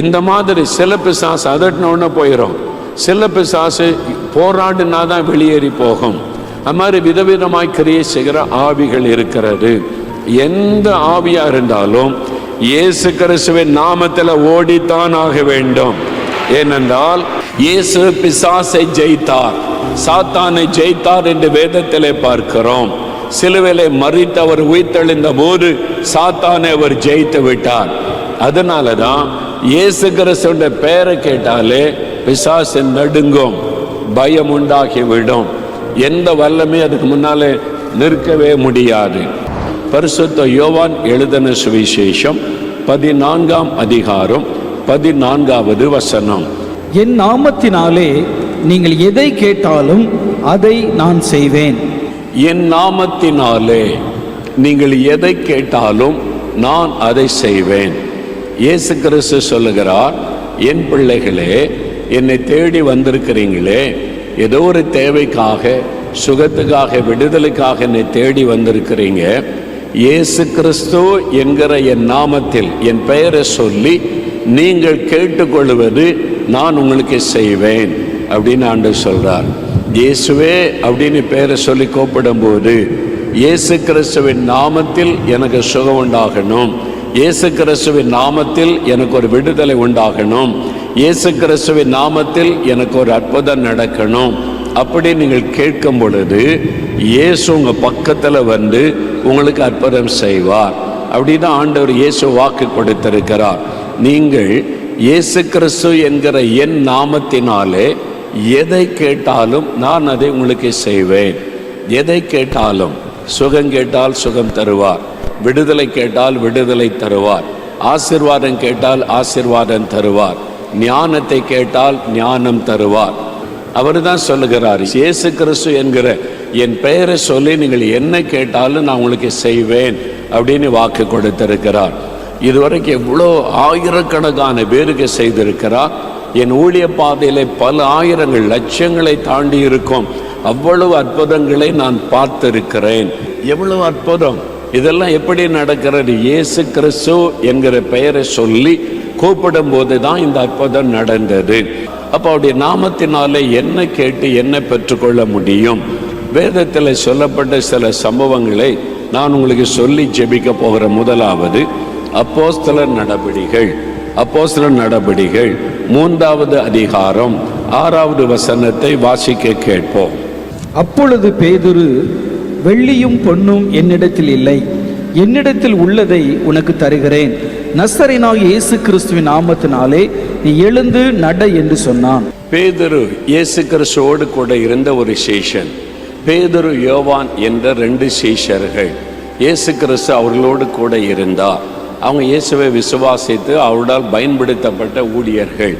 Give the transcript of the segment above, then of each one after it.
இந்த மாதிரி சில பிசாசு அதட்டினோன்னு போயிடும், சில பிசாசு போராடினா தான் வெளியேறி போகும். அது மாதிரி விதவிதமாய் கிரியை செய்கிற ஆவிகள் இருக்கிறது. எந்த ஆவியா இருந்தாலும் இயேசு கிறிஸ்துவின் நாமத்தில் ஓடித்தான் ஆக வேண்டும். ஏனென்றால் இயேசு பிசாசை ஜெயித்தார், சாத்தானை ஜெயித்தார் என்று வேதத்திலே பார்க்கிறோம். சிலுவையிலே மரித்து அவர் உயிர்த்தெழுந்த போது சாத்தானை அவர் ஜெயித்து விட்டார். அதனாலதான் இயேசு கிறிஸ்துவின் பெயரை கேட்டாலே பிசாசு நடுங்கும், பயம் உண்டாகிவிடும். எந்த வல்லமே அதுக்கு முன்னாலே நிற்கவே முடியாது. பரிசுத்த யோவான் எழுதின சுவிசேஷம் 14ஆம் அதிகாரம் 14வது வசனம். என் நாமத்தினாலே நீங்கள் எதை கேட்டாலும் அதை நான் செய்வேன். என் நாமத்தினாலே நீங்கள் எதை கேட்டாலும் நான் அதை செய்வேன். இயேசு கிறிஸ்து சொல்லுகிறார், என் பிள்ளைகளே, என்னை தேடி வந்திருக்கிறீங்களே, ஏதோ ஒரு தேவைக்காக, சுகத்துக்காக, விடுதலைக்காக என்னை தேடி வந்திருக்கிறீங்க. இயேசு கிறிஸ்து என்கிற என் நாமத்தில் என் பெயரை சொல்லி நீங்கள் கேட்டுக்கொள்வது நான் உங்களுக்கு செய்வேன் அப்படின்னு ஆண்டவர் சொல்றார். இயேசுவே அப்படின்னு பெயரை சொல்லி கூப்பிடும் போது, இயேசு கிறிஸ்துவின் நாமத்தில் எனக்கு சுகம் உண்டாகணும், இயேசு கிறிஸ்துவின் நாமத்தில் எனக்கு ஒரு விடுதலை உண்டாகணும், இயேசு கிறிஸ்துவின் நாமத்தில் எனக்கு ஒரு அற்புதம் நடக்கணும் அப்படி நீங்கள் கேட்கும் பொழுது இயேசு உங்க பக்கத்துல வந்து உங்களுக்கு அற்புதம் செய்வார். அப்படின்னு ஆண்டவர் இயேசு வாக்கு கொடுத்திருக்கிறார். நீங்கள் இயேசு கிறிஸ்து என்கிற என் நாமத்தினாலே எதை கேட்டாலும் நான் அதை உங்களுக்கு செய்வேன். எதை கேட்டாலும், சுகம் கேட்டால் சுகம் தருவார், விடுதலை கேட்டால் விடுதலை தருவார், ஆசீர்வாதம் கேட்டால் ஆசீர்வாதம் தருவார், ஞானத்தை கேட்டால் ஞானம் தருவார். அவர் தான் சொல்லுகிறார், இயேசு கிறிஸ்து என்கிற என் பெயரை சொல்லி நீங்கள் என்ன கேட்டாலும் நான் உங்களுக்கு செய்வேன் அப்படின்னு வாக்கு கொடுத்திருக்கிறார். இதுவரைக்கும் எவ்வளோ ஆயிரக்கணக்கான பேருக்கு செய்திருக்கிறார். என் ஊழிய பாதையிலே பல ஆயிரங்கள், லட்சங்களை தாண்டி இருக்கும் அவ்வளவு அற்புதங்களை நான் பார்த்திருக்கிறேன். எவ்வளவு அற்புதம்! இதெல்லாம் எப்படி நடக்கிறது? இயேசு கிறிஸ்து என்கிற பெயரை சொல்லி கூப்பிடும் போது தான் இந்த அற்புதம் நடந்தது. அப்போ அவருடைய நாமத்தினாலே என்ன கேட்டு என்ன பெற்றுக்கொள்ள முடியும்? வேதத்தில் சொல்லப்பட்ட சில சம்பவங்களை நான் உங்களுக்கு சொல்லி ஜெபிக்க போகிற முதலாவது அப்போஸ்தலர் நடபடிகள். அப்போஸ்தலர் நடபடிகள் 3வது அதிகாரம் 6வது வசனத்தை வாசிக்க கேட்போம். அப்பொழுது பேதுரு, வெள்ளியும் பொன்னும் என்னிடத்தில் இல்லை, என்னிடத்தில் உள்ளதை உனக்கு தருகிறேன், நசரேயனாகிய இயேசு கிறிஸ்துவின் நாமத்தினாலே நீ எழுந்து நட என்று சொன்னான். பேதுரு இயேசு கிறிஸ்துவோடு கூட இருந்த ஒரு சீஷன். பேதுரு, யோவான் என்ற 2 சீஷர்கள். இயேசு கிறிஸ்து அவர்களோடு கூட இருந்தார். அவங்க இயேசுவை விசுவாசித்து அவரால் பயன்படுத்தப்பட்ட ஊழியர்கள்.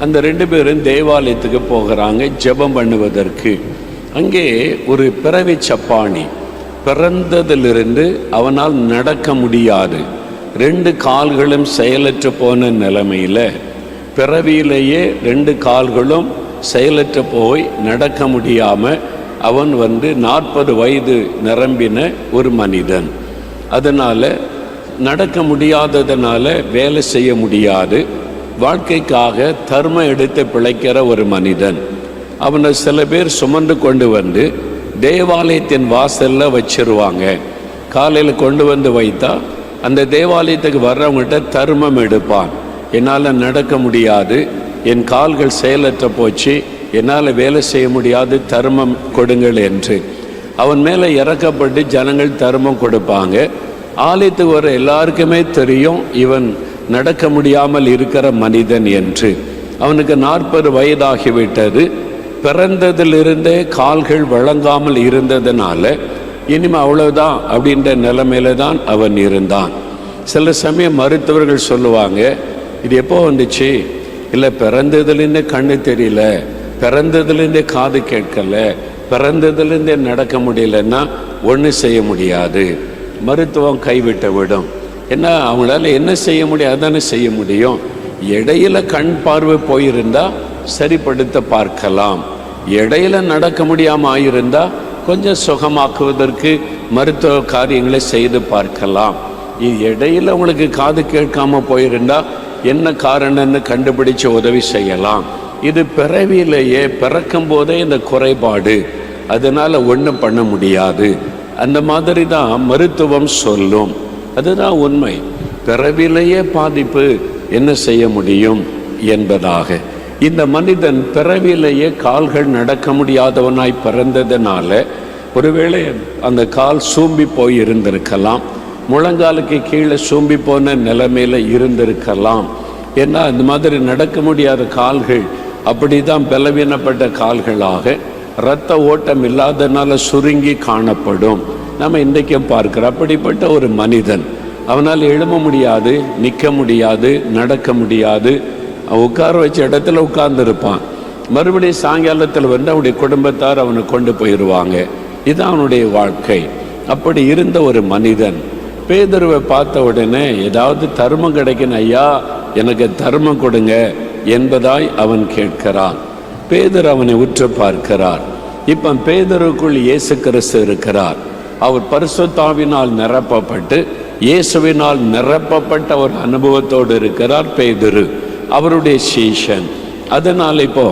அந்த 2 பேரும் தேவாலயத்துக்கு போகிறாங்க ஜெபம் பண்ணுவதற்கு. அங்கே ஒரு பிறவி சப்பானி, பிறந்ததிலிருந்து அவனால் நடக்க முடியாது, 2 கால்களும் செயலற்று போன நிலைமையில், பிறவியிலேயே 2 கால்களும் செயலற்று போய் நடக்க முடியாமல் அவன் 40 வயது நிரம்பின ஒரு மனிதன். அதனால் நடக்க முடியாததுனால வேலை செய்ய முடியாது, வாழ்க்கைக்காக தர்மம் எடுத்து பிழைக்கிற ஒரு மனிதன். அவனை சில பேர் சுமந்து கொண்டு வந்து தேவாலயத்தின் வாசலில் வச்சிருவாங்க. காலையில் கொண்டு வந்து வைத்தா அந்த தேவாலயத்துக்கு வர்றவங்ககிட்ட தர்மம் எடுப்பான். என்னால் நடக்க முடியாது, என் கால்கள் செயலற்ற போச்சு, என்னால் வேலை செய்ய முடியாது, தர்மம் கொடுங்கள் என்று அவன் மேலே இறக்கப்பட்டு ஜனங்கள் தர்மம் கொடுப்பாங்க. ஆலயத்துக்கு வர எல்லாருக்குமே தெரியும் இவன் நடக்க முடியாமல் இருக்கிற மனிதன் என்று. அவனுக்கு 40 வயதாகிவிட்டது. பிறந்ததிலிருந்தே கால்கள் வழங்காமல் இருந்ததுனால இனிமே அவ்வளவுதான் அப்படின்ற நிலைமையில தான் அவன் இருந்தான். சில சமயம் மருத்துவர்கள் சொல்லுவாங்க, இது எப்போ வந்துச்சு? இல்லை, பிறந்ததுலேருந்தே கண்ணு தெரியல, பிறந்ததுலேருந்தே காது கேட்கல, பிறந்ததுலேருந்தே நடக்க முடியலன்னா ஒன்றும் செய்ய முடியாது, மருத்துவம் கைவிட்டு விடும். ஏன்னா அவங்களால என்ன செய்ய முடியும்? அதானே செய்ய முடியும். இடையில கண் பார்வை போயிருந்தா சரிப்படுத்த பார்க்கலாம், இடையில நடக்க முடியாமல் ஆயிருந்தா கொஞ்சம் சுகமாக்குவதற்கு மருத்துவ காரியங்களை செய்து பார்க்கலாம். இடையில உங்களுக்கு காது கேட்காம போயிருந்தா என்ன காரணம்னு கண்டுபிடிச்சு உதவி செய்யலாம். இது பிறவியிலேயே பிறக்கும் போதே இந்த குறைபாடு, அதனால ஒன்றும் பண்ண முடியாது, அந்த மாதிரி தான் மருத்துவம் சொல்லும். அதுதான் உண்மை. பிறவிலேயே பாதிப்பு, என்ன செய்ய முடியும் என்பதாக. இந்த மனிதன் பிறவிலேயே கால்கள் நடக்க முடியாதவனாய் பிறந்ததுனால ஒருவேளை அந்த கால் சூம்பி போய் இருந்திருக்கலாம், முழங்காலுக்கு கீழே சூம்பி போன நிலைமையில இருந்திருக்கலாம். ஏன்னா அந்த மாதிரி நடக்க முடியாத கால்கள் அப்படிதான் பலவீனப்பட்ட கால்களாக இரத்த ஓட்டம் இல்லாதனால சுருங்கி காணப்படும். நம்ம இன்றைக்கும் பார்க்கிறோம் அப்படிப்பட்ட ஒரு மனிதன், அவனால் எழும்ப முடியாது, நிற்க முடியாது, நடக்க முடியாது, உட்கார வச்ச இடத்துல உட்கார்ந்துருப்பான். மறுபடியும் சாயங்காலத்தில் வந்து அவனுடைய குடும்பத்தார் அவனை கொண்டு போயிடுவாங்க. இதுதான் அவனுடைய வாழ்க்கை. அப்படி இருந்த ஒரு மனிதன் பேதுருவை பார்த்த உடனே ஏதாவது தர்மம் கிடைக்கணும் ஐயா, எனக்கு தர்மம் கொடுங்க என்பதாய் அவன் கேட்கிறான். பேதுரு அவனை உற்று பார்க்கிறார். இப்போ பேதுருக்குள் இயேசு கிறிஸ்து இருக்கிறார். அவர் பரிசுத்தாவினால் நிரப்பப்பட்டு இயேசுவினால் நிரப்பப்பட்ட ஒரு அனுபவத்தோடு இருக்கிறார் பேதுரு, அவருடைய சீஷன். அதனால் இப்போ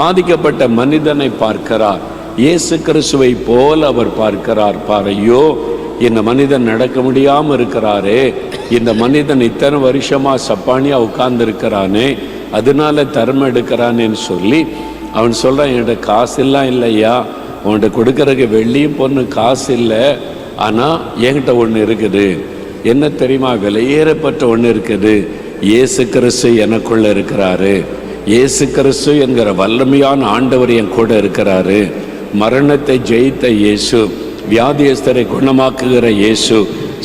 பாதிக்கப்பட்ட மனிதனை பார்க்கிறார். இயேசு கிறிஸ்துவை போல அவர் பார்க்கிறார். பாரையோ, இந்த மனிதன் நடக்க முடியாமல் இருக்கிறாரே, இந்த மனிதன் இத்தனை வருஷமா சப்பானியா உட்கார்ந்து இருக்கிறானே, அதனால தர்மம் எடுக்கிறானேன்னு சொல்லி அவன் சொல்கிறான், என்கிட்ட காசு எல்லாம் இல்லையா, உன்கிட்ட கொடுக்கறதுக்கு வெள்ளியும் பொண்ணு காசு இல்லை, ஆனால் என்கிட்ட ஒன்று இருக்குது. என்ன தெரியுமா? விலையேறப்பட்ட ஒன்று இருக்குது. இயேசு கிறிஸ்து எனக்குள்ள இருக்கிறாரு. இயேசு கிறிஸ்து என்கிற வல்லமையான ஆண்டவர் என் கூட இருக்கிறாரு. மரணத்தை ஜெயித்த இயேசு, வியாதியஸ்தரை குணமாக்குகிற இயேசு,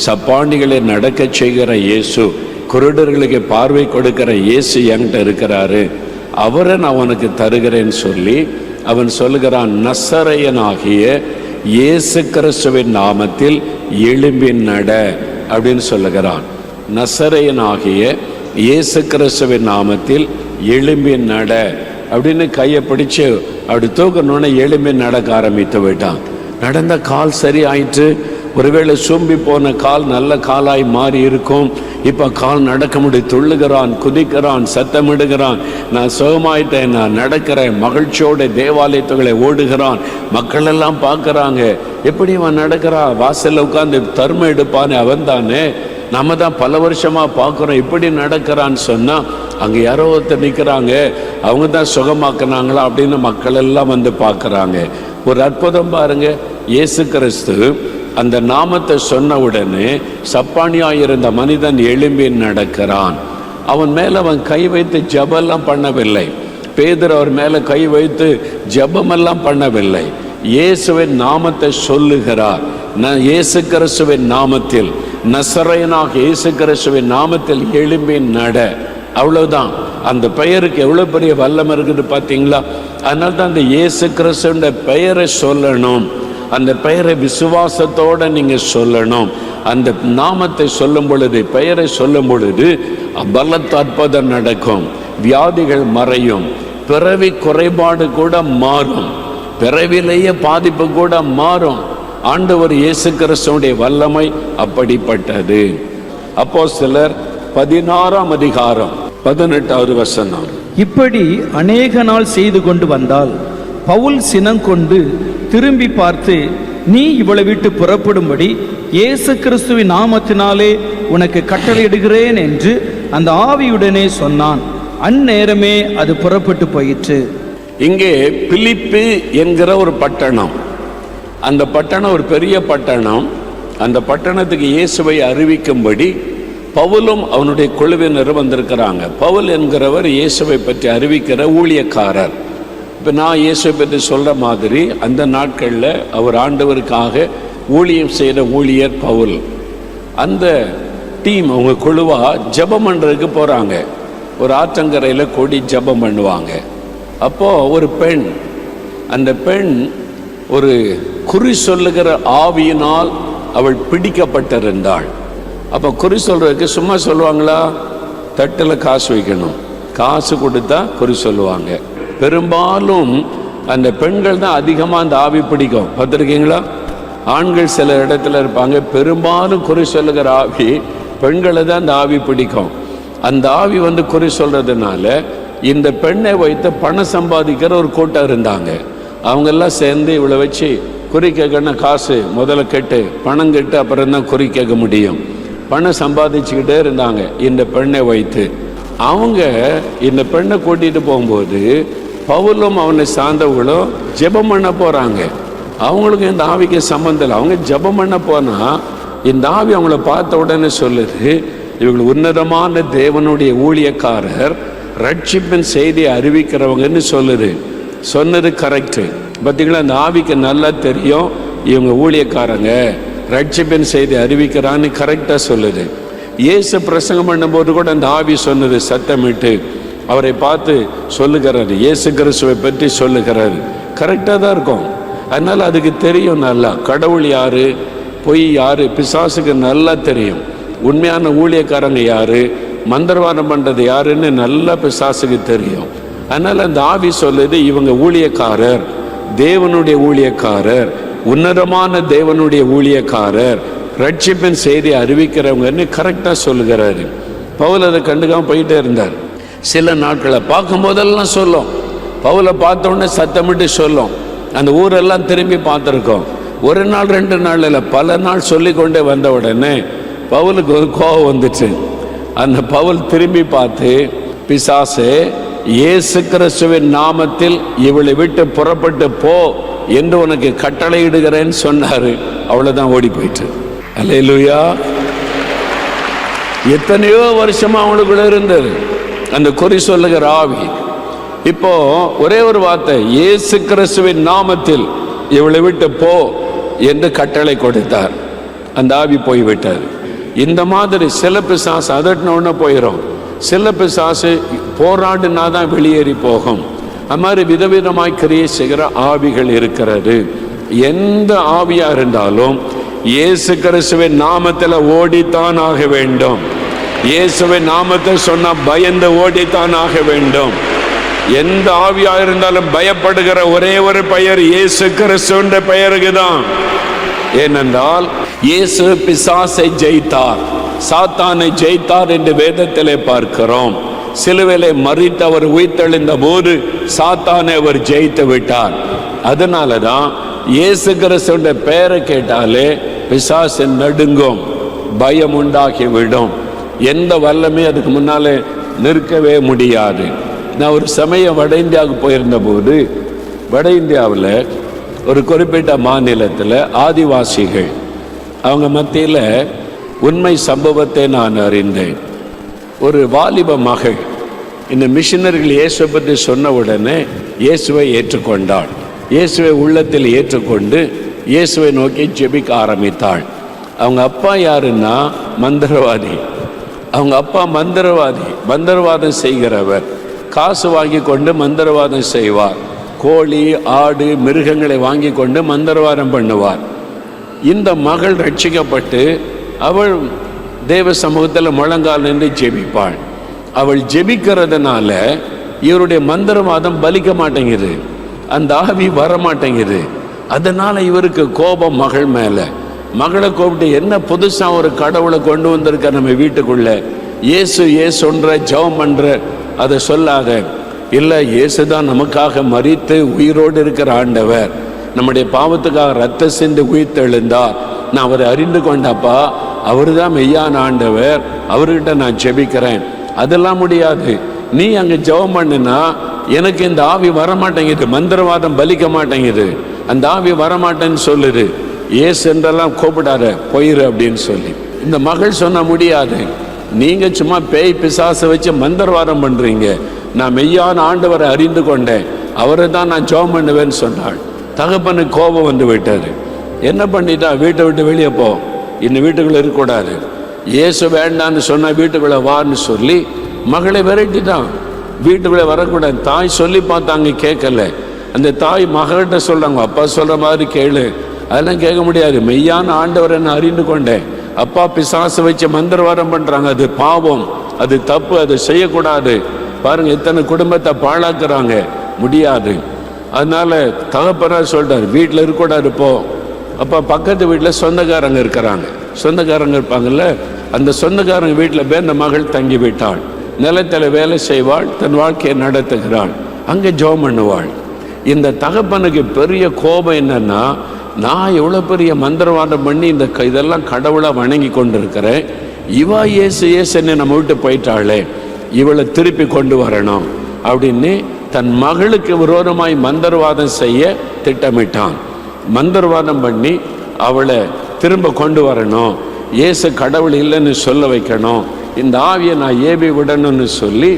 சப்பாண்டிகளை நடக்க செய்கிற இயேசு, குருடர்களுக்கு பார்வை கொடுக்கிற இயேசு என்கிட்ட இருக்கிறாரு. அவரை நான் உனக்கு தருகிறேன்னு சொல்லி அவன் சொல்லுகிறான், நசரேயனாகிய இயேசு கிறிஸ்துவின் நாமத்தில் எழும்பி நட அப்படின்னு சொல்லுகிறான். நசரேயனாகிய இயேசு கிறிஸ்துவின் நாமத்தில் எழும்பி நட அப்படின்னு கையை பிடிச்சு அப்படி தூக்கணுன்னு எழும்பி நடக்க ஆரம்பித்து விட்டான். நடந்த கால் சரி ஆயிற்று. ஒருவேளை சூம்பி போன கால் நல்ல காலாய் மாறி இருக்கும். இப்போ கால் நடக்க முடியும், துள்ளுகிறான், குதிக்கிறான், சத்தமிடுகிறான், நான் சுகமாயிட்டேன், நான் நடக்கிறேன், மகிழ்ச்சியோட தேவாலயத்துகளை ஓடுகிறான். மக்கள் எல்லாம் பார்க்குறாங்க, எப்படி அவன் நடக்கிறான், வாசலில் உட்காந்து தர்மம் எடுப்பானே அவன் தானே, நம்ம தான் பல வருஷமாக பார்க்குறோம், இப்படி நடக்கிறான்னு சொன்னால் அங்கே யாரோ ஒருத்தர் நிற்கிறாங்க, அவங்க தான் சுகமாக்குனாங்களா அப்படின்னு மக்கள் எல்லாம் வந்து பார்க்குறாங்க. ஒரு அற்புதம் பாருங்க, இயேசு கிறிஸ்து அந்த நாமத்தை சொன்ன உடனே சப்பானியாயிருந்த மனிதன் எழும்பி நடக்கிறான். அவன் மேலே அவன் கை வைத்து ஜபமெல்லாம் பண்ணவில்லை. பேதுரு அவர் மேலே கை வைத்து ஜபமெல்லாம் பண்ணவில்லை. இயேசுவின் நாமத்தை சொல்லுகிறார். இயேசு கிறிஸ்துவின் நாமத்தில், நசரேயனாக இயேசு கிறிஸ்துவின் நாமத்தில் எழும்பி நட, அவ்வளவுதான். அந்த பெயருக்கு எவ்வளோ பெரிய வல்லம் இருக்குது பார்த்தீங்களா? அதனால தான் அந்த இயேசு கிறிஸ்துவின் பெயரை சொல்லணும். அந்த பெயரை விசுவாசத்தோடு நீங்கள் சொல்லணும். அந்த நாமத்தை சொல்லும் பொழுது, பெயரை சொல்லும் பொழுது பலத்த அற்புதம் நடக்கும், வியாதிகள் மறையும், பிறவி குறைபாடு கூட மாறும், பிறவிலேயே பாதிப்பு கூட மாறும். ஆண்டவர் இயேசு கிறிஸ்துவுடைய வல்லமை அப்படிப்பட்டது. அப்போஸ்தலர் 16ஆம் அதிகாரம் 18வது வசனம். இப்படி அநேக நாள் செய்து கொண்டு வந்தால் பவுல் சினங்கொண்டு திரும்பி பார்த்து, நீ இவ்வளவு விட்டு புறப்படும்படி இயேசு கிறிஸ்துவின் நாமத்தினாலே உனக்கு கட்டளையிடுகிறேன் என்று அந்த ஆவியுடனே சொன்னான். அந்நேரமே அது புறப்பட்டு போயிற்று. இங்கே பிலிப்பி என்கிற ஒரு பட்டணம், அந்த பட்டணம் ஒரு பெரிய பட்டணம். அந்த பட்டணத்துக்கு இயேசுவை அறிவிக்கும்படி பவுலும் அவனுடைய குழுவினரும் வந்திருக்கிறாங்க. பவுல் என்கிறவர் இயேசுவை பற்றி அறிவிக்கிற ஊழியக்காரர். இப்போ நான் இயேசுவை பற்றி சொல்கிற மாதிரி அந்த நாட்களில் அவர் ஆண்டவருக்காக ஊழியம் செய்கிற ஊழியர் பவுல். அந்த டீம் அவங்க குழுவாக ஜெபம் பண்ணுறதுக்கு போகிறாங்க. ஒரு ஆற்றங்கரையில் கொடி ஜெபம் பண்ணுவாங்க. அப்போது ஒரு பெண், அந்த பெண் ஒரு குறி சொல்லுகிற ஆவியினால் அவள் பிடிக்கப்பட்டிருந்தாள். அப்போ குறி சொல்கிறதுக்கு சும்மா சொல்லுவாங்களா? தட்டில் காசு வைக்கணும், காசு கொடுத்தா குறி சொல்லுவாங்க. பெரும்பாலும் அந்த பெண்கள் தான் அதிகமாக அந்த ஆவி பிடிக்கும். பார்த்துருக்கீங்களா? ஆண்கள் சில இடத்துல இருப்பாங்க, பெரும்பாலும் குறி சொல்லுகிற ஆவி பெண்களை தான் அந்த ஆவி பிடிக்கும். அந்த ஆவி வந்து குறி சொல்றதுனால இந்த பெண்ணை வைத்து பணம் சம்பாதிக்கிற ஒரு கூட்டம் இருந்தாங்க. அவங்கெல்லாம் சேர்ந்து இவளை வச்சு குறி கேட்கணும், காசு முதல்ல கெட்டு பணம் கெட்டு அப்புறம் தான் குறி கேட்க முடியும். பணம் சம்பாதிச்சுக்கிட்டே இருந்தாங்க இந்த பெண்ணை வைத்து. அவங்க இந்த பெண்ணை கூட்டிகிட்டு போகும்போது பவுலும் அவனை சார்ந்தவங்களும் ஜெபம் பண்ண போகிறாங்க. அவங்களுக்கு இந்த ஆவிக்கு சம்மந்தம் இல்லை. அவங்க ஜெபம் பண்ண போனால் இந்த ஆவி அவங்கள பார்த்த உடனே சொல்லுது, இவங்க உன்னதமான தேவனுடைய ஊழியக்காரர், ரட்சிப்பின் செய்தியை அறிவிக்கிறவங்கன்னு சொல்லுது. சொன்னது கரெக்டு. பார்த்தீங்களா, அந்த ஆவிக்கு நல்லா தெரியும் இவங்க ஊழியக்காரங்க, ரட்சிப்பின் செய்தி அறிவிக்கிறான்னு கரெக்டாக சொல்லுது. இயேசு பிரசங்கம் பண்ணும்போது கூட அந்த ஆவி சொன்னது, சத்தமிட்டு அவரை பார்த்து சொல்லுகிறாரு, இயேசு கிறிஸ்துவை பற்றி சொல்லுகிறாரு. கரெக்டாக தான் இருக்கும். அதனால் அதுக்கு தெரியும் நல்லா கடவுள் யாரு, பொய் யாரு, பிசாசுக்கு நல்லா தெரியும். உண்மையான ஊழியக்காரங்க யாரு, மந்திரவாதம் பண்ணுறது யாருன்னு நல்லா பிசாசுக்கு தெரியும். அதனால் அந்த ஆவி சொல்லுது, இவங்க ஊழியக்காரர், தேவனுடைய ஊழியக்காரர், உன்னதமான தேவனுடைய ஊழியக்காரர், ரட்சிப்பின் செய்தி அறிவிக்கிறவங்கன்னு கரெக்டாக சொல்லுகிறாரு. பவுல் அதை கண்டுக்காம போயிட்டே இருந்தார். சில நாட்களை பார்க்கும் போதெல்லாம் சொல்லும், பவுலை பார்த்த உடனே சத்தமிட்டு சொல்லும். அந்த ஊரெல்லாம் திரும்பி பார்த்துருக்கோம். ஒரு நாள் 2 நாள் இல்லை, பல நாள் சொல்லி கொண்டே வந்த உடனே பவுலுக்கு ஒரு கோபம் வந்துச்சு. அந்த பவுல் திரும்பி பார்த்து, பிசாசே, இயேசு கிறிஸ்துவின் நாமத்தில் இவளை விட்டு புறப்பட்டு போ என்று உனக்கு கட்டளையிடுகிறேன்னு சொன்னாரு. அவ்வளவுதான், ஓடி போயிட்டு. அல்லேலூயா. எத்தனையோ வருஷமா அவங்களுக்குள்ள இருந்தது அந்த குறி சொல்லுகிற ஆவி. இப்போ ஒரே ஒரு வார்த்தை, இயேசு கிறிஸ்துவின் நாமத்தில் இவளை விட்டு போ என்று கட்டளை கொடுத்தார். அந்த ஆவி போய்விட்டார். இந்த மாதிரி சில பிசாசு அதட்டினோன்னு போயிடும், சில பிசாசு போராடினா தான் வெளியேறி போகும். அது மாதிரி விதவிதமாய் கிரியை செய்கிற ஆவிகள் இருக்கிறது. எந்த ஆவியா இருந்தாலும் இயேசு கிறிஸ்துவின் நாமத்தில் ஓடித்தான் ஆக வேண்டும். இயேசுவின் நாமத்தை சொன்னா பயந்து ஓடித்தான் ஆக வேண்டும். எந்த ஆவியா இருந்தாலும் பயப்படுகிற ஒரே ஒரு பெயர் இயேசு கிறிஸ்துவின் பெயருக்கு தான். ஏனென்றால் இயேசு பிசாசை ஜெயித்தார், சாத்தானை ஜெயித்தார் என்று வேதத்திலே பார்க்கிறோம். சிலுவையிலே மரித்து அவர் உயிர்த்தெழுந்த போது சாத்தானை அவர் ஜெயித்து விட்டார். அதனால தான் இயேசு கிறிஸ்துவின் பெயரை கேட்டாலே பிசாசு நடுங்கும், பயம் உண்டாகிவிடும். எந்த வல்லமே அதுக்கு முன்னாலே நிற்கவே முடியாது. நான் ஒரு சமயம் வட இந்தியாவுக்கு போயிருந்த போது, வட இந்தியாவில் ஒரு குறிப்பிட்ட மாநிலத்தில் ஆதிவாசிகள், அவங்க மத்தியில் உண்மை சம்பவத்தை நான் அறிந்தேன். ஒரு வாலிப மகள் இந்த மிஷினரிகள் இயேசுவை பற்றி சொன்ன உடனே இயேசுவை ஏற்றுக்கொண்டாள். இயேசுவை உள்ளத்தில் ஏற்றுக்கொண்டு இயேசுவை நோக்கி ஜெபிக்க ஆரம்பித்தாள். அவங்க அப்பா யாருன்னா மந்திரவாதி. அவங்க அப்பா மந்திரவாதி, மந்திரவாதம் செய்கிறவர். காசு வாங்கி கொண்டு மந்திரவாதம் செய்வார். கோழி, ஆடு, மிருகங்களை வாங்கி கொண்டு மந்திரவாதம் பண்ணுவார். இந்த மகள் ரட்சிக்கப்பட்டு அவள் தேவ சமூகத்தில் முழங்கால் நின்று ஜெபிப்பாள். அவள் ஜெபிக்கிறதுனால இவருடைய மந்திரவாதம் பலிக்க மாட்டேங்குது, அந்த ஆவி வர மாட்டேங்குது. அதனால இவருக்கு கோபம் மகள் மேலே. மகளை கூப்பிட்டு, என்ன புதுசாக ஒரு கடவுளை கொண்டு வந்திருக்க நம்ம வீட்டுக்குள்ள, இயேசு இயேசுன்ற ஜெபம் பண்ற, அதை சொல்லாத. இல்லை, இயேசு தான் நமக்காக மரித்து உயிரோடு இருக்கிற ஆண்டவர், நம்முடைய பாவத்துக்காக ரத்த சிந்து உயிர்த்தெழுந்தார், நான் அவரை அறிந்து கொண்டப்பா, அவரு தான் மெய்யான ஆண்டவர், அவர்கிட்ட நான் ஜெபிக்கிறேன். அதெல்லாம் முடியாது, நீ அங்கே ஜெபம் பண்ணுனா எனக்கு இந்த ஆவி வரமாட்டேங்குது, மந்திரவாதம் பலிக்க மாட்டேங்குது, அந்த ஆவி வரமாட்டேன்னு சொல்லுது. ஏசு என்றெல்லாம் கூப்பிடாத, போயிரு அப்படின்னு சொல்லி. இந்த மகள் சொன்ன முடியாது, நீங்க சும்மா பேய் பிசாசை வச்சு மந்திரவாதம் பண்றீங்க, நான் மெய்யான ஆண்டவரை அறிந்து கொண்டேன், அவரை தான் நான் ஜெபம் பண்ணுவேன்னு சொன்னாள். தகப்பனுக்கு கோபம் வந்து விட்டாரு. என்ன பண்ணிட்டா, வீட்டை விட்டு வெளியே போ, இந்த வீட்டுக்குள்ள இருக்கக்கூடாது, இயேசு வேண்டான்னு சொன்னா வீட்டுக்குள்ள வான்னு சொல்லி மகளை விரட்டிட்டான். வீட்டுக்குள்ளே வரக்கூடாது. தாய் சொல்லி பார்த்தாங்க, கேட்கல. அந்த தாய் மகள்கிட்ட சொல்றாங்க, அப்பா சொல்ற மாதிரி கேளு. அதெல்லாம் கேட்க முடியாது, மெய்யான ஆண்டவரை நான் அறிந்து கொண்டேன், அப்பா பிசாசு வச்சு மந்திரவாதம் பண்றாங்க, அது பாவம், அது தப்பு, அது செய்யக்கூடாது. பாருங்க எத்தனை குடும்பத்தை பாழாக்குறாங்க, முடியாது. அதனால தகப்பனா சொல்றாரு, வீட்டில் இருக்கக்கூடாது போ. அப்போ பக்கத்து வீட்டில் சொந்தக்காரங்க இருக்கிறாங்க, சொந்தக்காரங்க இருப்பாங்கல்ல, அந்த சொந்தக்காரங்க வீட்டில் போய் அந்த மகள் தங்கி விட்டாள். நிலத்தில் வேலை செய்வாள், தன் வாழ்க்கையை நடத்துகிறாள், அங்கே ஜெபம் பண்ணுவாள். இந்த தகப்பனுக்கு பெரிய கோபம் என்னன்னா, நான் எவ்வளோ பெரிய மந்திரவாதம் பண்ணி இந்த இதெல்லாம் கடவுளாக வணங்கி கொண்டிருக்கிறேன், இவா இயேசு இயேசுன்னு நம்ம விட்டு போயிட்டாளே, இவளை திருப்பி கொண்டு வரணும் அப்படின்னு தன் மகளுக்கு விரோதமாய் மந்திரவாதம் செய்ய திட்டமிட்டான். மந்திரவாதம் பண்ணி அவளை திரும்ப கொண்டு வரணும், இயேசு கடவுள் இல்லைன்னு சொல்ல வைக்கணும், இந்த ஆவியை நான் ஏவி விடணும்னு சொல்லி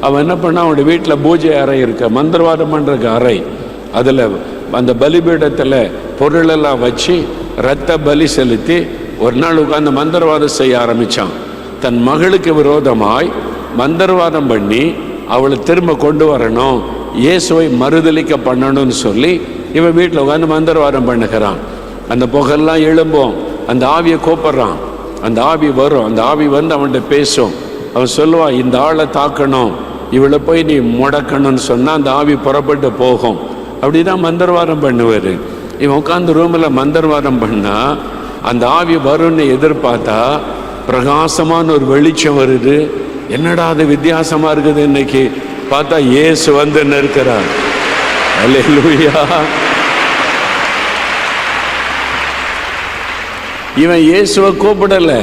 அவன் என்ன பண்ணான், அவனுடைய வீட்டில் பூஜை அறை இருக்க, மந்திரவாதம் பண்ணுறக்கு அறை, அதில் அந்த பலிபீடத்தில் பொருளெல்லாம் வச்சு இரத்த பலி செலுத்தி ஒரு நாள் உட்கார்ந்து மந்திரவாதம் செய்ய ஆரம்பித்தான். தன் மகளுக்கு விரோதமாய் மந்திரவாதம் பண்ணி அவளை திரும்ப கொண்டு வரணும், இயேசுவை மறுதலிக்க பண்ணணும்னு சொல்லி இவன் வீட்டில் உட்காந்து மந்திரவாதம் பண்ணுகிறான். அந்த புகெல்லாம் எழும்போம், அந்த ஆவியை கூப்பிட்றான், அந்த ஆவி வரும், அந்த ஆவி வந்து அவன்கிட்ட பேசும். அவன் சொல்லுவான், இந்த ஆளை தாக்கணும், இவளை போய் நீ முடக்கணும்னு சொன்னால் அந்த ஆவி புறப்பட்டு போகும். அப்படி தான் மந்திரவாதம் பண்ணுவார். இவன் உட்காந்து ரூமில் மந்திரவாதம் பண்ணால் அந்த ஆவி வரும்னு எதிர்பார்த்தா பிரகாசமான ஒரு வெளிச்சம் வருது. என்னடா அது வித்தியாசமாக இருக்குது, இன்னைக்கு பார்த்தா இயேசு வந்து நிற்கிறார். அல்லேலூயா. இவன் இயேசுவை கூப்பிடலை.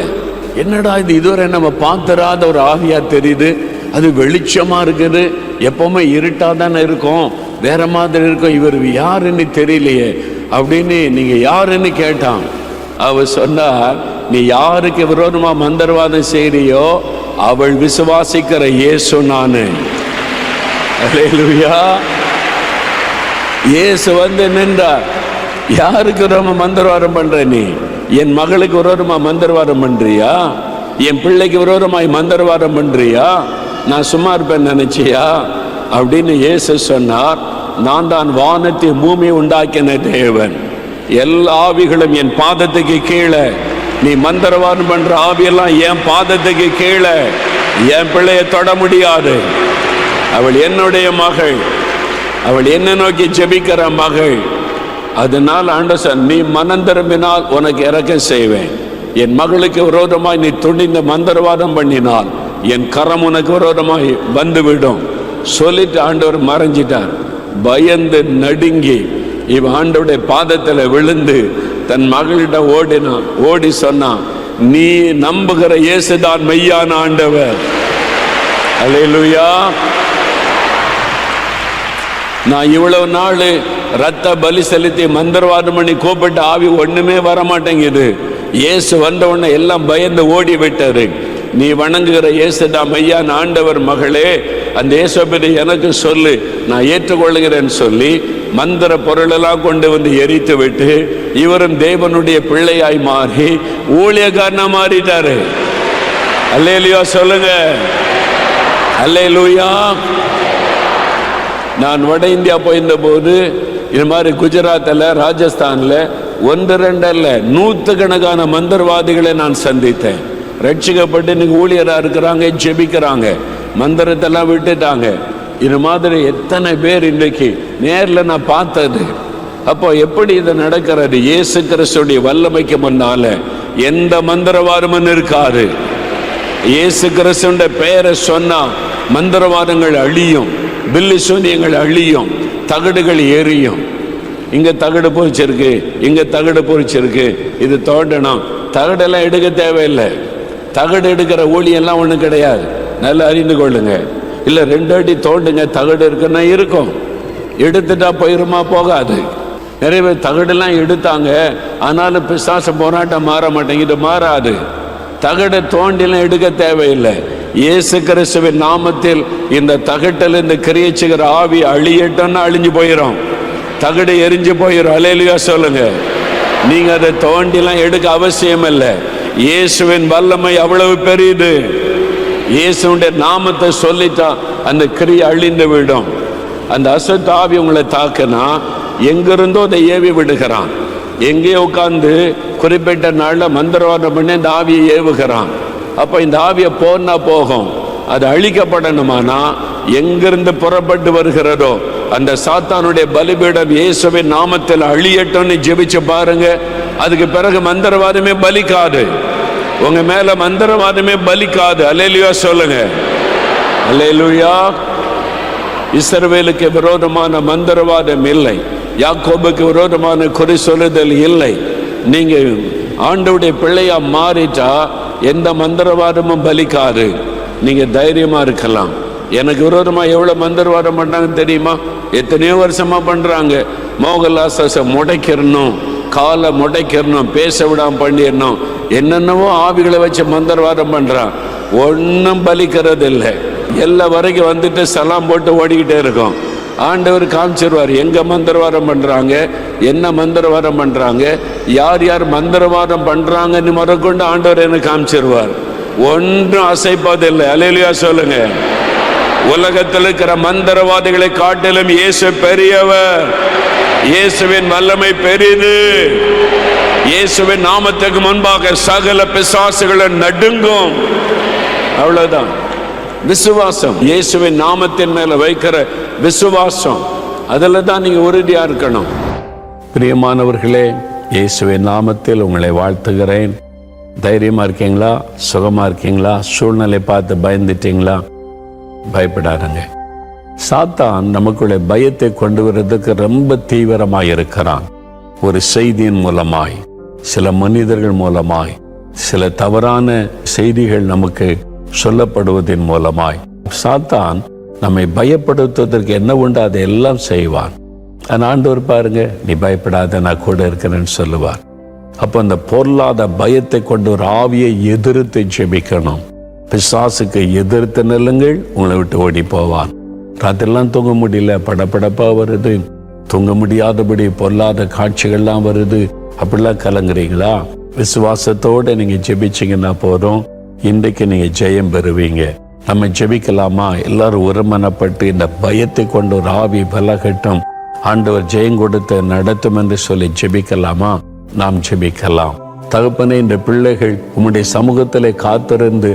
என்னடா இது, இதுவரை நம்ம பார்த்துராத ஒரு ஆவியா தெரியுது, அது வெளிச்சமாக இருக்குது, எப்பவுமே இருட்டாக தானே இருக்கும், வேற மாதிரி இருக்கும், இவர் யாருன்னு தெரியலையே அப்படின்னு நீங்கள் யாருன்னு கேட்டான். அவர் சொன்னார், நீ யாருக்கு விரோதமாக மந்திரவாதம் செய்கிறியோ அவள் விசுவாசிக்கிற இயேசு நானு. அல்லேலூயா. இயேசு வந்து நின்றார். யாருக்கு விரோதமா மந்திரவாதம் பண்ற நீ? என் மகளுக்கு விரோதமா மந்திரவாதம் பண்றியா? என் பிள்ளைக்கு விரோதமாய் மந்திரவாதம் பண்றியா? நான் சும்மா இருப்பேன் நினைச்சியா அப்படின்னு இயேசு சொன்னார். நான் தான் வானத்தை பூமி உண்டாக்கின தேவன், எல்லா ஆவிகளும் என் பாதத்துக்கு கீழே. நீ மந்திரவாதம் பண்ற ஆவியெல்லாம் என் பாதத்துக்கு கீழே, என் பிள்ளையை தொட முடியாது. அவள் என்னுடைய மகள், அவள் என்ன நோக்கி ஜெபிக்கிற மகள். அதனால் ஆண்டவர், நீ மனம் திரும்பினால் உனக்கு இரக்கம் செய்வேன். என் மகளுக்கு விரோதமாய் நீ துணிந்த மந்திரவாதம் பண்ணினால் என் கரம் உனக்கு விரோதமாய் வந்துவிடும் சொல்லிட்டு ஆண்டவர் மறைஞ்சிட்டார். பயந்து நடுங்கி இவன் ஆண்டவருடைய பாதத்தில் விழுந்து தன் மகளிடம் ஓடினான். ஓடி சொன்னான், நீ நம்புகிற இயேசுதான் மெய்யான ஆண்டவர். அல்லேலூயா. நான் இவ்வளவு நாள் ரத்த பலி செலுத்தி மந்திரவாதம் பண்ணி கூப்பிட்டு ஆவி ஒண்ணுமே வர மாட்டேங்குது. இயேசு வந்த உடனே எல்லாம் பயந்து ஓடி விட்டாரு. நீ வணங்குகிற இயேசுதான் மெய்யான ஆண்டவர் மகளே, அந்த இயேசுவை பற்றி எனக்கு சொல்லு, நான் ஏற்றுக்கொள்கிறேன்னு சொல்லி மந்திர பொருளெல்லாம் கொண்டு வந்து எரித்து விட்டு இவரும் தேவனுடைய பிள்ளையாய் மாறி ஊழியக்காரனா மாறிட்டாரு. அல்லேலூயா சொல்லுங்க. அல்லேலூயா. நான் வட இந்தியா போயிருந்த போது இது மாதிரி குஜராத்தில், ராஜஸ்தானில் 1-2 அல்ல 100கணக்கான மந்திரவாதிகளை நான் சந்தித்தேன். ரட்சிக்கப்பட்டு இன்னைக்கு ஊழியராக இருக்கிறாங்க, ஜெபிக்கிறாங்க, மந்திரத்தெல்லாம் விட்டுட்டாங்க. இது மாதிரி எத்தனை பேர் இன்றைக்கு நேரில் நான் பார்த்தது. அப்போ எப்படி இது நடக்கிறது? இயேசு கிறிஸ்துடைய வல்லமைக்கு முன்னால எந்த மந்திரவாதமும் இருக்காது. இயேசு கிறிஸ்துடைய பெயரை சொன்னா மந்திரவாதங்கள் அழியும், பில்லி சூனியங்கள் அழியும், தகடுகள் எரியும். இங்க தகடு பொறிச்சிருக்கு, இங்க தகடு பொறிச்சிருக்கு, இது தோண்டணும். தகடெல்லாம் எடுக்க தேவையில்லை. தகடு எடுக்கிற ஊழியெல்லாம் ஒன்றும் கிடையாது, நல்லா அறிந்து கொள்ளுங்க. இல்லை 2 அடி தோண்டுங்க, தகடு இருக்குன்னா இருக்கும், எடுத்துட்டா போயிருமா? போகாது. நிறைய பேர் தகடெல்லாம் எடுத்தாங்க, ஆனாலும் பிசாசு போராட்டம் மாற மாட்டேங்குது, மாறாது. தகடை தோண்டிலாம் எடுக்க தேவையில்லை. இயேசு கிறிஸ்துவின் நாமத்தில் இந்த தகட்டில் இந்த கிரியச்சுகிற ஆவி அழியட்டோன்னா அழிஞ்சு போயிடும், தகடு எரிஞ்சு போயிடும். அல்லேலூயா சொல்லுங்க. நீங்க அதை தோண்டிலாம் எடுக்க அவசியம் இல்லை. இயேசுவின் வல்லமை அவ்வளவு பெரியது. இயேசுடைய நாமத்தை சொல்லிட்டா அந்த கிரியை அழிந்து விடும். அந்த அசுத்த ஆவி உங்களை தாக்குனா எங்கிருந்தோ அதை ஏவி விடுகிறான். எங்கேயோ உட்கார்ந்து குறிப்பிட்ட நாளில் மந்திரவாதம் பண்ணி இந்த ஆவியை ஏவுகிறான். அப்போ இந்த ஆவியை போனா போகும். அது அழிக்கப்படணுமானா எங்கிருந்து புறப்பட்டு வருகிறதோ அந்த சாத்தானுடைய பலிபீடம் இயேசுவின் நாமத்தில் அழியட்டும்னு ஜெபிச்சு பாருங்க. அதுக்கு பிறகு மந்திரவாதமே பலிக்காது. உங்க மேல மந்திரவாதமே பலிக்காது. அல்லேலூயா சொல்லுங்க. அல்லேலூயா. இஸ்ரவேலுக்கு விரோதமான மந்திரவாதம் இல்லை, யாக்கோபுக்கு விரோதமான குறி சொல்லுதல் இல்லை. நீங்க ஆண்டவருடைய பிள்ளையா மாறிட்டா எந்த மந்திரவாதமும் பலிக்காது. நீங்க தைரியமா இருக்கலாம். எனக்கு விரோதமா எவ்வளவு மந்திரவாதம் பண்றாங்க தெரியுமா? எத்தனையோ வருஷமா பண்றாங்க. மோகலாச முடைக்கிறணும், காலை முடைக்கிறணும், பேச விடாம பண்ணிடணும், என்னென்னவோ ஆவிகளை வச்சு மந்திரவாதம் பண்றான். ஒன்றும் பலிக்கிறது இல்லை. எல்லா வரைக்கும் வந்துட்டு சலாம் போட்டு ஓடிக்கிட்டே இருக்கும். ஆண்டவர் காமிச்சிருவார் எங்க மந்திரவாதம் பண்றாங்க, என்ன மந்திரவாதம் பண்றாங்க, யார் யார் மந்திரவாதம் பண்றாங்கன்னு முதற்கொண்டு ஆண்டவர் எனக்கு காமிச்சிருவார். ஒன்றும் அசைப்பதில்லை. அல்லேலூயா சொல்லுங்க. உலகத்தில் இருக்கிற மந்திரவாதிகளை காட்டிலும் இயேசு பெரியவர். இயேசுவின் வல்லமை பெரிது. இயேசுவின் நாமத்துக்கு முன்பாக சகல பிசாசுகளும் நடுங்கும். அவ்வளவுதான் விசுவாசம். இயேசுவின் நாமத்தின் மேல வைக்கிற விசுவாசம், அதில் தான் நீங்க உறுதியா இருக்கணும். பிரியமானவர்களே, இயேசுவின் நாமத்தில் உங்களை வாழ்த்துகிறேன். தைரியமா இருக்கீங்களா? சுகமா இருக்கீங்களா? சூழ்நிலை பார்த்து பயந்துட்டீங்களா? பயப்படாதங்க. சாத்தான் நமக்குள்ள பயத்தை கொண்டு வரதுக்கு ரொம்ப தீவிரமாய் இருக்கிறான். ஒரு செய்தியின் மூலமாய், சில மனிதர்கள் மூலமாய், சில தவறான செய்திகள் நமக்கு சொல்லப்படுவதன் மூலமாய் சாத்தான் நம்மை பயப்படுத்துவதற்கு என்ன உண்டு அதை எல்லாம் செய்வான். ஆண்டவர் பாருங்க, நீ பயப்படாத, நான் கூட இருக்கிறேன்னு சொல்லுவார். அப்போ அந்த பொருளாத பயத்தை கொண்டு ஒரு ஆவியை எதிர்த்து ஜெபிக்கணும். பிசாசுக்கு எதிர்த்து நில்லுங்கள், உங்களை விட்டு ஓடி போவான். ராத்திரெல்லாம் தூங்க முடியல, படப்படப்பா வருது, தூங்க முடியாதபடி பொல்லாத காட்சிகள்லாம் வருது, அப்படிலாம் கலங்குறீங்களா? விசுவாசத்தோடு நீங்க ஜெபிச்சிங்கன்னா போதும், இன்றைக்கு நீங்க ஜெயம் பெறுவீங்க. நம்ம ஜெபிக்கலாமா? எல்லாரும் ஒருமனப்பட்டு இந்த பயத்தை கொண்டு ஒரு ஆவி பலகட்டும், ஆண்டவர் ஜெயம் கொடுத்து நடத்தும் என்று சொல்லி ஜெபிக்கலாமா? நாம் ஜெபிக்கலாம். தகப்பனே, இந்த பிள்ளைகள் உம்முடைய சமூகத்திலே காத்திருந்து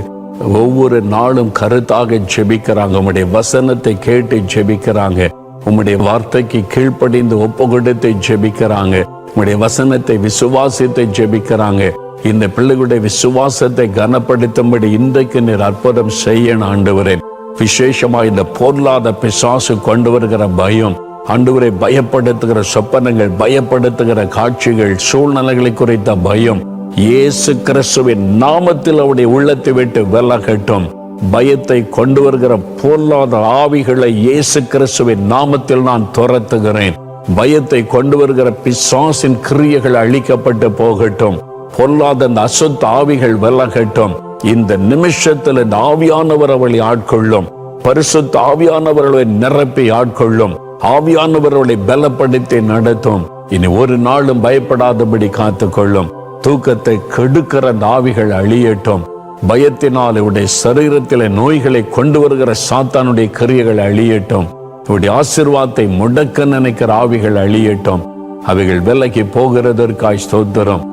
ஒவ்வொரு நாளும் கருத்தாக ஜெபிக்கிறாங்க. உம்முடைய வசனத்தை கேட்டு ஜெபிக்கிறாங்க. உம்முடைய வார்த்தைக்கு கீழ்ப்படிந்து ஒப்பு கொடுத்து ஜெபிக்கிறாங்க. உம்முடைய வசனத்தை விசுவாசித்து ஜெபிக்கிறாங்க. இந்த பிள்ளைகளுடைய விசுவாசத்தை கனப்படுத்தும்படி இன்றைக்கு நீர் அற்புதம் செய்யணும் ஆண்டவரே. விசேஷமா இந்த பொருளாத பிசாசு கொண்டு வருகிற பயம், ஆண்டவரை பயப்படுத்துகிற சொப்பனங்கள், பயப்படுத்துகிற காட்சிகள், சூழ்நிலைகளை குறித்த பயம், இயேசு கிறிஸ்துவின் நாமத்தில் அவருடைய உள்ளத்தை விட்டு விலகட்டும். பயத்தை கொண்டு வருகிற பொருளாத ஆவிகளை இயேசு கிறிஸ்துவின் நாமத்தில் நான் துரத்துகிறேன். பயத்தை கொண்டு வருகிற பிசாசின் கிரியைகள் அழிக்கப்பட்டு போகட்டும். பொல்லாத அந்த அசுத்த ஆவிகள் விலகட்டும். இந்த நிமிஷத்தில் இந்த ஆவியானவர் அவளை ஆட்கொள்ளும். பரிசுத்த ஆவியானவர்களை நிரப்பி ஆட்கொள்ளும். ஆவியானவர்களை பலப்படுத்தி நடத்தும். இனி ஒரு நாளும் பயப்படாதபடி காத்துக்கொள்ளும். தூக்கத்தை கெடுக்கிற அந்த ஆவிகள் அழியட்டும். பயத்தினால் இவருடைய சரீரத்திலே நோய்களை கொண்டு வருகிற சாத்தானுடைய கிரியைகள் அழியட்டும். இவருடைய ஆசீர்வாதத்தை முடக்க நினைக்கிற ஆவிகள் அழியட்டும். அவைகள் விலகி போகிறதற்காய் ஸ்தோத்திரம்.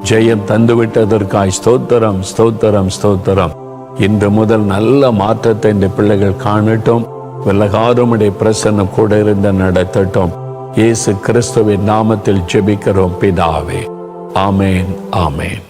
ஜெயம் தந்துவிட்டதற்காய் ஸ்தோத்திரம், ஸ்தோத்திரம், ஸ்தோத்திரம். இன்று முதல் நல்ல மாற்றத்தை இந்த பிள்ளைகள் காணட்டும். விலகாருமுடைய பிரசன்னம் கூட இருந்து நடத்தட்டும். இயேசு கிறிஸ்துவின் நாமத்தில் ஜெபிக்கிறோம் பிதாவே. ஆமேன், ஆமேன்.